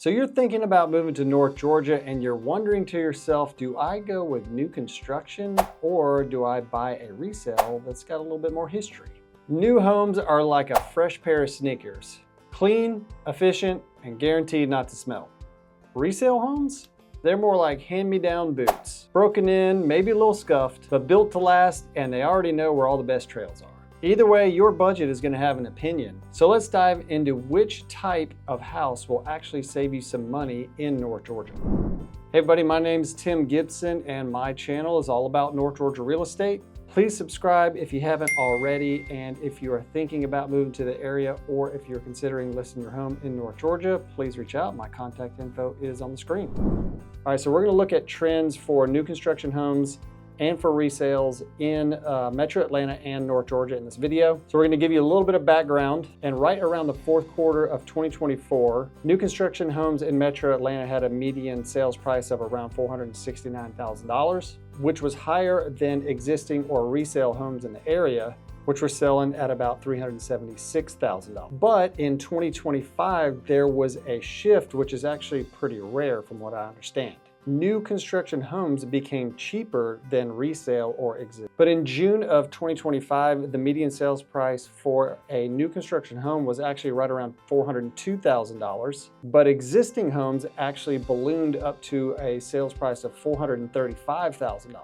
So you're thinking about moving to North Georgia and you're wondering to yourself, do I go with new construction or do I buy a resale that's got a little bit more history? New homes are like a fresh pair of sneakers. Clean, efficient, and guaranteed not to smell. Resale homes? They're more like hand-me-down boots. Broken in, maybe a little scuffed, but built to last, and they already know where all the best trails are. Either way, your budget is going to have an opinion. So let's dive into which type of house will actually save you some money in North Georgia. Hey everybody, my name is Tim Gibson and my channel is all about North Georgia real estate. Please subscribe if you haven't already, and if you are thinking about moving to the area or if you're considering listing your home in North Georgia, please reach out. My contact info is on the screen. All right, so we're going to look at trends for new construction homes and for resales in Metro Atlanta and North Georgia in this video. So we're going to give you a little bit of background, and right around the fourth quarter of 2024, new construction homes in Metro Atlanta had a median sales price of around $469,000, which was higher than existing or resale homes in the area, which were selling at about $376,000. But in 2025, there was a shift, which is actually pretty rare from what I understand. New construction homes became cheaper than resale or exist. But in June of 2025, the median sales price for a new construction home was actually right around $402,000, but existing homes actually ballooned up to a sales price of $435,000.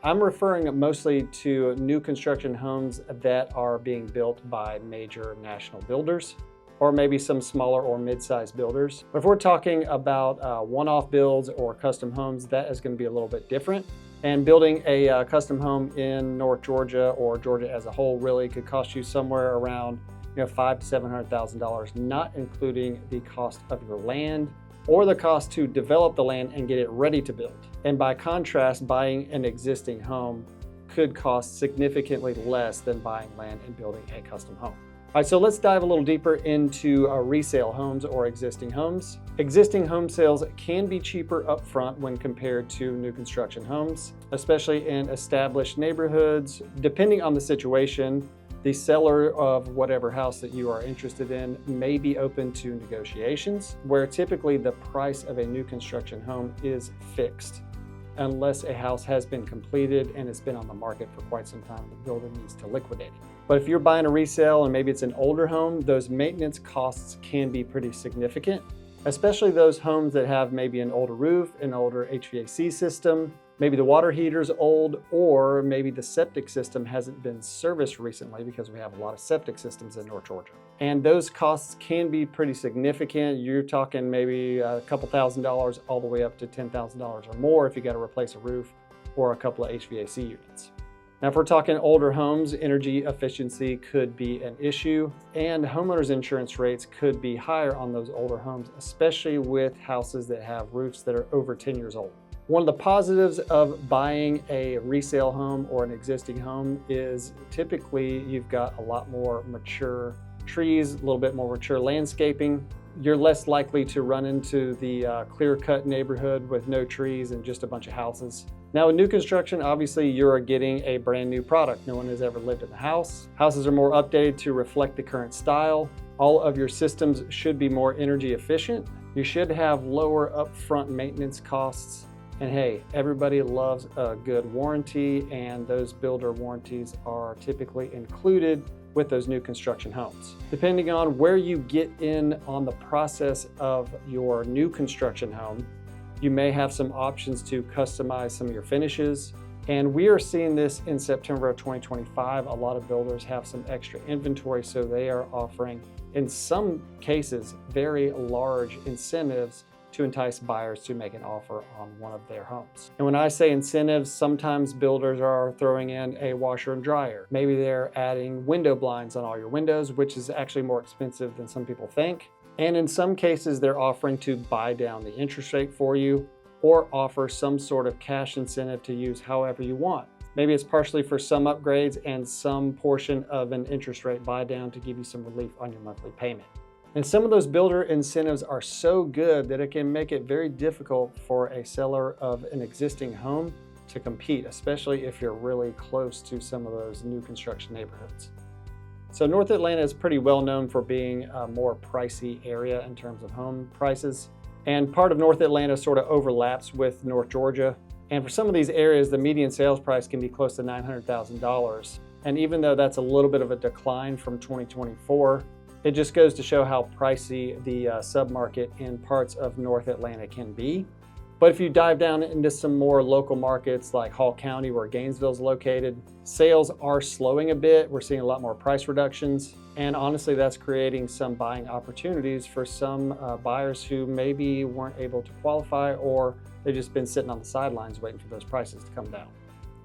I'm referring mostly to new construction homes that are being built by major national builders, or maybe some smaller or mid-sized builders. But if we're talking about one-off builds or custom homes, that is going to be a little bit different. And building a custom home in North Georgia or Georgia as a whole really could cost you somewhere around $500,000 to $700,000, not including the cost of your land or the cost to develop the land and get it ready to build. And by contrast, buying an existing home could cost significantly less than buying land and building a custom home. All right, so let's dive a little deeper into resale homes or existing homes. Existing home sales can be cheaper upfront when compared to new construction homes, especially in established neighborhoods. Depending on the situation, the seller of whatever house that you are interested in may be open to negotiations, where typically the price of a new construction home is fixed, unless a house has been completed and it's been on the market for quite some time. The builder needs to liquidate it. But if you're buying a resale and maybe it's an older home, those maintenance costs can be pretty significant, especially those homes that have maybe an older roof, an older HVAC system, maybe the water heater's old, or maybe the septic system hasn't been serviced recently, because we have a lot of septic systems in North Georgia. And those costs can be pretty significant. You're talking maybe a couple $1,000s all the way up to $10,000 or more if you got to replace a roof or a couple of HVAC units. Now, if we're talking older homes, energy efficiency could be an issue, and homeowners insurance rates could be higher on those older homes, especially with houses that have roofs that are over 10 years old. One of the positives of buying a resale home or an existing home is typically you've got a lot more mature trees, a little bit more mature landscaping. You're less likely to run into the clear-cut neighborhood with no trees and just a bunch of houses. Now, with new construction, obviously you're getting a brand new product. No one has ever lived in the house. Houses are more updated to reflect the current style. All of your systems should be more energy efficient. You should have lower upfront maintenance costs. And hey, everybody loves a good warranty, and those builder warranties are typically included with those new construction homes. Depending on where you get in on the process of your new construction home, you may have some options to customize some of your finishes. And we are seeing this in September of 2025. A lot of builders have some extra inventory, so they are offering, in some cases, very large incentives to entice buyers to make an offer on one of their homes. And when I say incentives, sometimes builders are throwing in a washer and dryer. Maybe they're adding window blinds on all your windows, which is actually more expensive than some people think. And in some cases, they're offering to buy down the interest rate for you or offer some sort of cash incentive to use however you want. Maybe it's partially for some upgrades and some portion of an interest rate buy down to give you some relief on your monthly payment. And some of those builder incentives are so good that it can make it very difficult for a seller of an existing home to compete, especially if you're really close to some of those new construction neighborhoods. So North Atlanta is pretty well known for being a more pricey area in terms of home prices. And part of North Atlanta sort of overlaps with North Georgia. And for some of these areas, the median sales price can be close to $900,000. And even though that's a little bit of a decline from 2024, it just goes to show how pricey the submarket in parts of North Atlanta can be. But if you dive down into some more local markets like Hall County, where Gainesville is located, sales are slowing a bit. We're seeing a lot more price reductions. And honestly, that's creating some buying opportunities for some buyers who maybe weren't able to qualify, or they've just been sitting on the sidelines waiting for those prices to come down.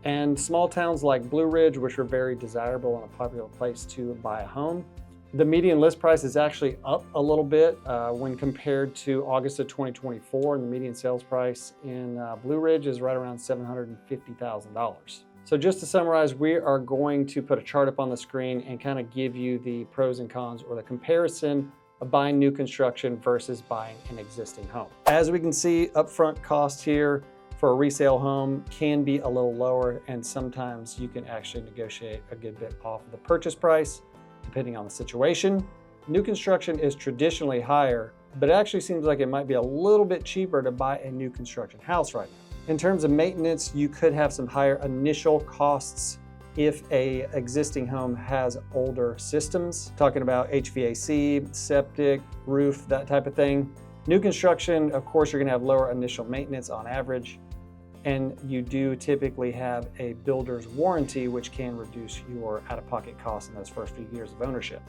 And small towns like Blue Ridge, which are very desirable and a popular place to buy a home, the median list price is actually up a little bit when compared to August of 2024, and the median sales price in Blue Ridge is right around $750,000. So just to summarize, we are going to put a chart up on the screen and kind of give you the pros and cons, or the comparison of buying new construction versus buying an existing home. As we can see, upfront costs here for a resale home can be a little lower, and sometimes you can actually negotiate a good bit off of the purchase price, depending on the situation. New construction is traditionally higher, but it actually seems like it might be a little bit cheaper to buy a new construction house right now. In terms of maintenance, you could have some higher initial costs if a existing home has older systems, talking about HVAC, septic, roof, that type of thing. New construction, of course, you're gonna have lower initial maintenance on average, and you do typically have a builder's warranty, which can reduce your out-of-pocket costs in those first few years of ownership.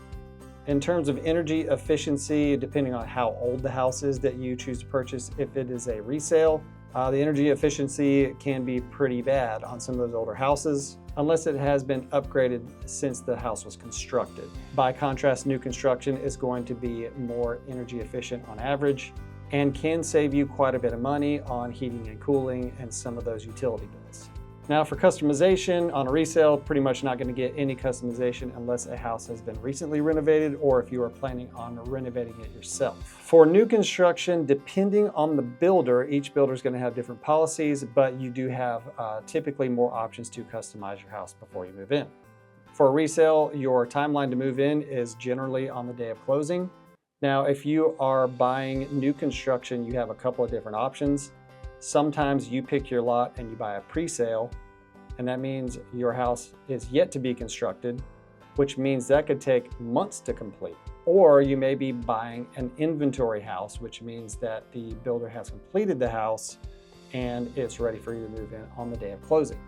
In terms of energy efficiency, depending on how old the house is that you choose to purchase, if it is a resale, the energy efficiency can be pretty bad on some of those older houses, unless it has been upgraded since the house was constructed. By contrast, new construction is going to be more energy efficient on average, and can save you quite a bit of money on heating and cooling and some of those utility bills. Now for customization on a resale, pretty much not gonna get any customization unless a house has been recently renovated, or if you are planning on renovating it yourself. For new construction, depending on the builder, each builder is gonna have different policies, but you do have typically more options to customize your house before you move in. For a resale, your timeline to move in is generally on the day of closing. Now, if you are buying new construction, you have a couple of different options. Sometimes you pick your lot and you buy a pre-sale, and that means your house is yet to be constructed, which means that could take months to complete. Or you may be buying an inventory house, which means that the builder has completed the house and it's ready for you to move in on the day of closing.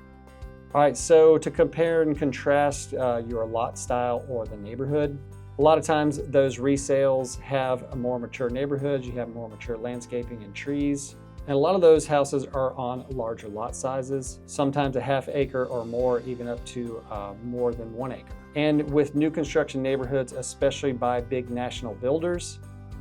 All right, so to compare and contrast your lot style or the neighborhood, a lot of times those resales have a more mature neighborhoods, you have more mature landscaping and trees. And a lot of those houses are on larger lot sizes, sometimes a half acre or more, even up to more than 1 acre. And with new construction neighborhoods, especially by big national builders,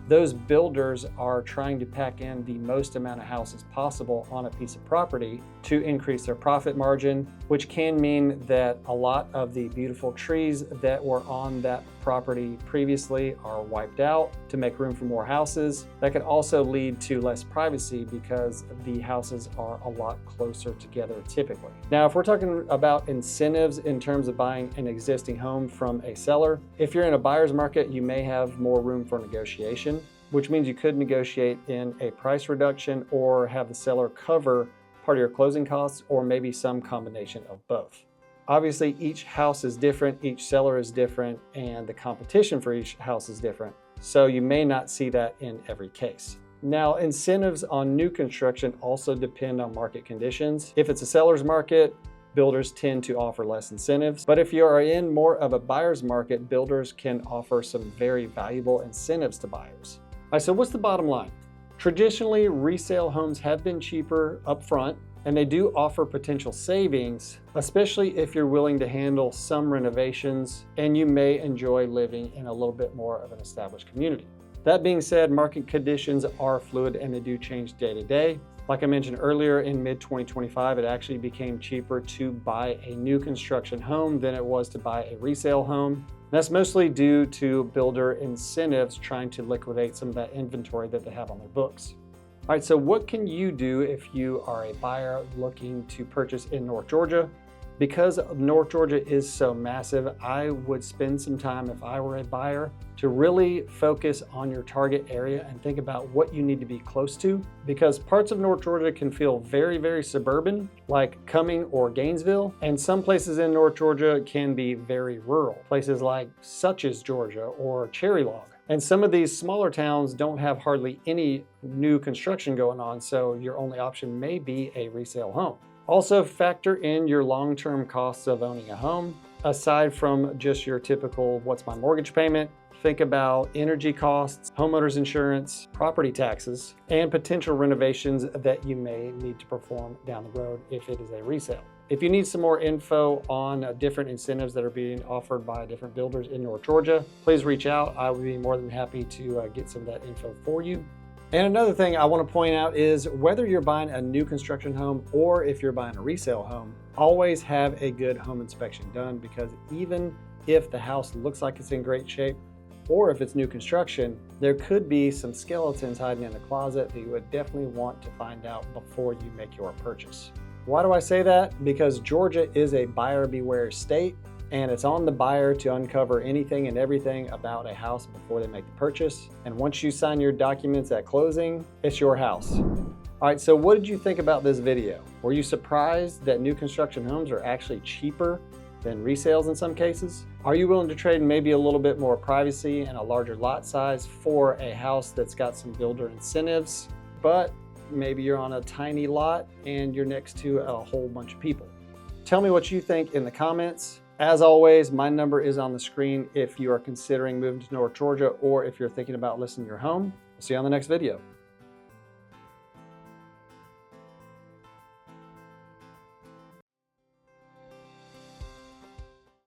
those builders are trying to pack in the most amount of houses possible on a piece of property to increase their profit margin, which can mean that a lot of the beautiful trees that were on that property previously are wiped out to make room for more houses. That could also lead to less privacy because the houses are a lot closer together typically. Now, if we're talking about incentives in terms of buying an existing home from a seller, if you're in a buyer's market, you may have more room for negotiation, which means you could negotiate in a price reduction or have the seller cover part of your closing costs, or maybe some combination of both. Obviously, each house is different, each seller is different, and the competition for each house is different. So you may not see that in every case. Now, incentives on new construction also depend on market conditions. If it's a seller's market, builders tend to offer less incentives. But if you are in more of a buyer's market, builders can offer some very valuable incentives to buyers. All right, so what's the bottom line? Traditionally, resale homes have been cheaper upfront, and they do offer potential savings, especially if you're willing to handle some renovations and you may enjoy living in a little bit more of an established community. That being said, market conditions are fluid and they do change day to day. Like I mentioned earlier, in mid-2025, it actually became cheaper to buy a new construction home than it was to buy a resale home. That's mostly due to builder incentives trying to liquidate some of that inventory that they have on their books. All right, so what can you do if you are a buyer looking to purchase in North Georgia? Because North Georgia is so massive, I would spend some time, if I were a buyer, to really focus on your target area and think about what you need to be close to, because parts of North Georgia can feel very, very suburban, like Cumming or Gainesville, and some places in North Georgia can be very rural, places like Suches, Georgia, or Cherry Log. And some of these smaller towns don't have hardly any new construction going on, so your only option may be a resale home. Also factor in your long-term costs of owning a home. Aside from just your typical, what's my mortgage payment? Think about energy costs, homeowners insurance, property taxes, and potential renovations that you may need to perform down the road if it is a resale. If you need some more info on different incentives that are being offered by different builders in North Georgia, please reach out. I would be more than happy to get some of that info for you. And another thing I want to point out is whether you're buying a new construction home or if you're buying a resale home, always have a good home inspection done, because even if the house looks like it's in great shape, or if it's new construction, there could be some skeletons hiding in the closet that you would definitely want to find out before you make your purchase. Why do I say that? Because Georgia is a buyer beware state, and it's on the buyer to uncover anything and everything about a house before they make the purchase. And once you sign your documents at closing, it's your house. All right, so what did you think about this video? Were you surprised that new construction homes are actually cheaper than resales in some cases? Are you willing to trade maybe a little bit more privacy and a larger lot size for a house that's got some builder incentives, but maybe you're on a tiny lot and you're next to a whole bunch of people? Tell me what you think in the comments. As always, my number is on the screen if you are considering moving to North Georgia or if you're thinking about listing your home. I'll see you on the next video.